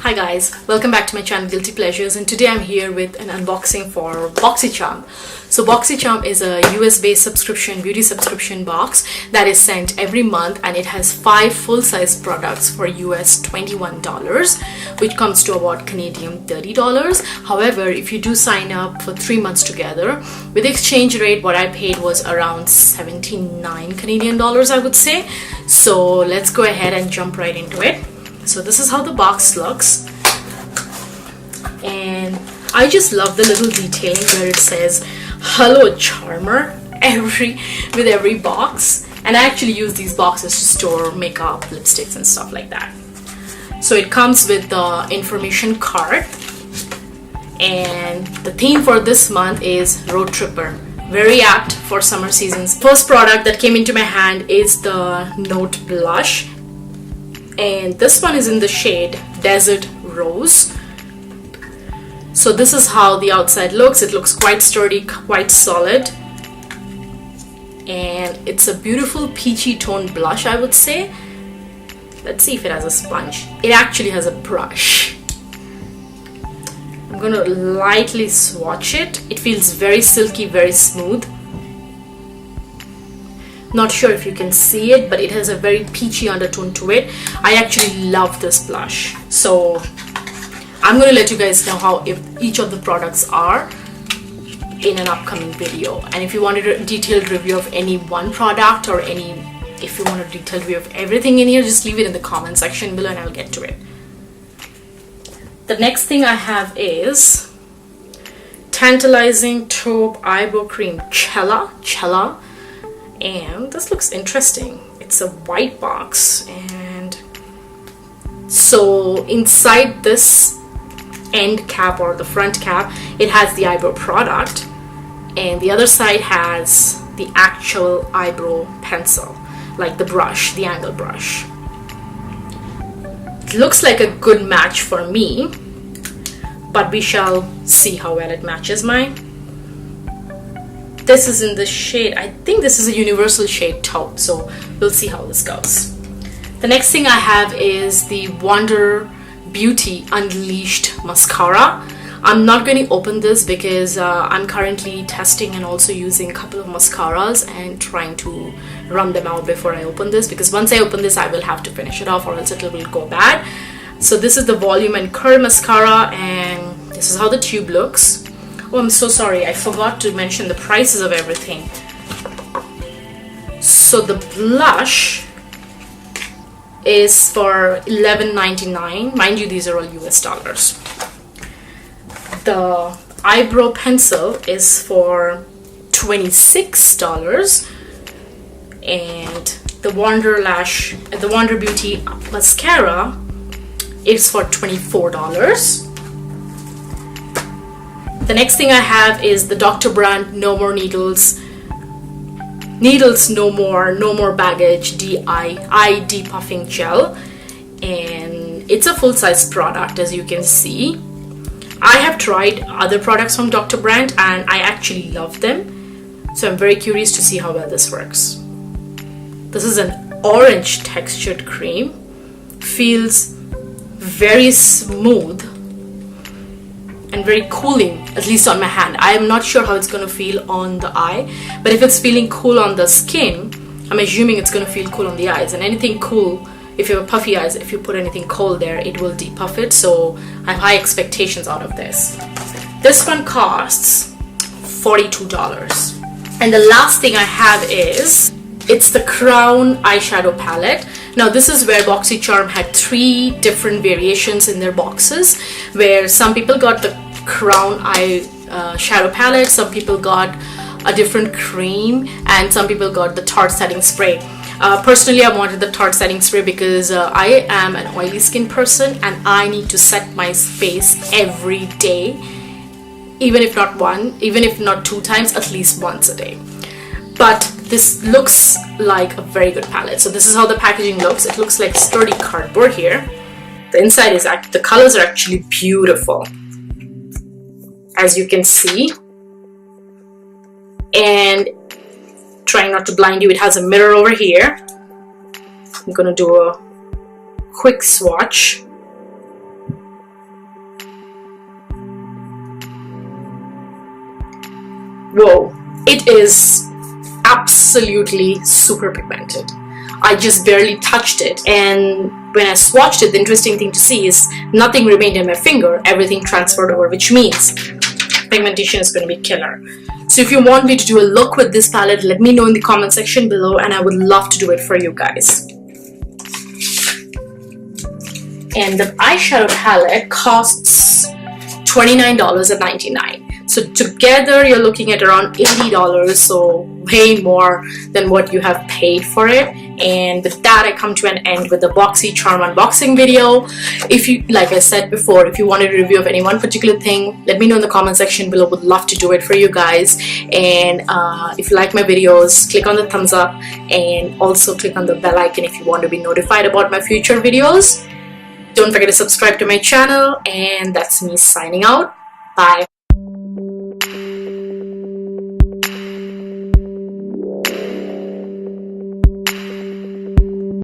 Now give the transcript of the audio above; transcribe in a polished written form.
Hi guys, welcome back to my channel Guilty Pleasures, and today I'm here with an unboxing for Boxycharm. So Boxycharm is a US based beauty subscription box that is sent every month, and it has 5 full-size products for US $21, which comes to about Canadian $30. However, if you do sign up for 3 months together, with the exchange rate, what I paid was around 79 Canadian dollars, I would say. So let's go ahead and jump right into it. So this is how the box looks, and I just love the little detailing where it says "Hello Charmer" with every box, and I actually use these boxes to store makeup, lipsticks and stuff like that. So it comes with the information card, and the theme for this month is Road Tripper. Very apt for summer seasons. First product that came into my hand is the Note Blush, and this one is in the shade Desert Rose. So this is how the outside looks. It looks quite sturdy, quite solid, and it's a beautiful peachy toned blush, I would say. Let's see if it has a sponge. It actually has a brush. I'm gonna lightly swatch it. It feels very silky, very smooth. Not sure if you can see it, but it has a very peachy undertone to it. I actually love this blush, so I'm going to let you guys know how each of the products are in an upcoming video. And if you wanted a detailed review of any one product, or if you want a detailed review of everything in here, just leave it in the comment section below and I'll get to it. The next thing I have is Tantalizing Taupe Eyebrow Cream Cella. And this looks interesting. It's a white box, and so inside this end cap, or the front cap, it has the eyebrow product, and the other side has the actual eyebrow pencil, like the brush, the angle brush. It looks like a good match for me, but we shall see how well it matches mine. This is in the shade, I think this is a universal shade taupe, so we'll see how this goes. The next thing I have is the Wonder Beauty Unleashed Mascara. I'm not going to open this because I'm currently testing and also using a couple of mascaras and trying to run them out before I open this, because once I open this I will have to finish it off or else it will go bad. So this is the Volume and Curl Mascara, and this is how the tube looks. Oh, I'm so sorry, I forgot to mention the prices of everything. So the blush is for $11.99. Mind you, these are all US dollars. The eyebrow pencil is for $26, and the Wonder Beauty mascara is for $24. The next thing I have is the Dr. Brandt No More Needles No More Baggage eye depuffing gel, and it's a full-size product, as you can see. I have tried other products from Dr. Brandt and I actually love them, so I'm very curious to see how well this works. This is an orange textured cream, feels very smooth and very cooling, at least on my hand. I am not sure how it's going to feel on the eye, but if it's feeling cool on the skin, I'm assuming it's going to feel cool on the eyes. And anything cool, if you have puffy eyes, if you put anything cold there, it will depuff it. So I have high expectations out of this. This one costs $42. And the last thing I have is, it's the Crown eyeshadow palette. Now this is where Boxycharm had 3 different variations in their boxes, where some people got the Crown shadow palette, some people got a different cream, and some people got the Tarte setting spray. Personally, I wanted the Tarte setting spray because I am an oily skin person and I need to set my face every day, even if not 2 times, at least once a day. But this looks like a very good palette. So this is how the packaging looks. It looks like sturdy cardboard here. The inside is the colors are actually beautiful, as you can see. And trying not to blind you, it has a mirror over here. I'm gonna do a quick swatch. whoa, it is absolutely super pigmented. I just barely touched it, and when I swatched it, the interesting thing to see is nothing remained in my finger, everything transferred over, which means pigmentation is going to be killer. So if you want me to do a look with this palette, let me know in the comment section below, and I would love to do it for you guys. And the eyeshadow palette costs $29.99. So together you're looking at around $80, so way more than what you have paid for it. And with that, I come to an end with the Boxycharm unboxing video. If you, like I said before, if you wanted a review of any one particular thing, let me know in the comment section below. Would love to do it for you guys. And if you like my videos, click on the thumbs up, and also click on the bell icon if you want to be notified about my future videos. Don't forget to subscribe to my channel, and that's me signing out. Bye.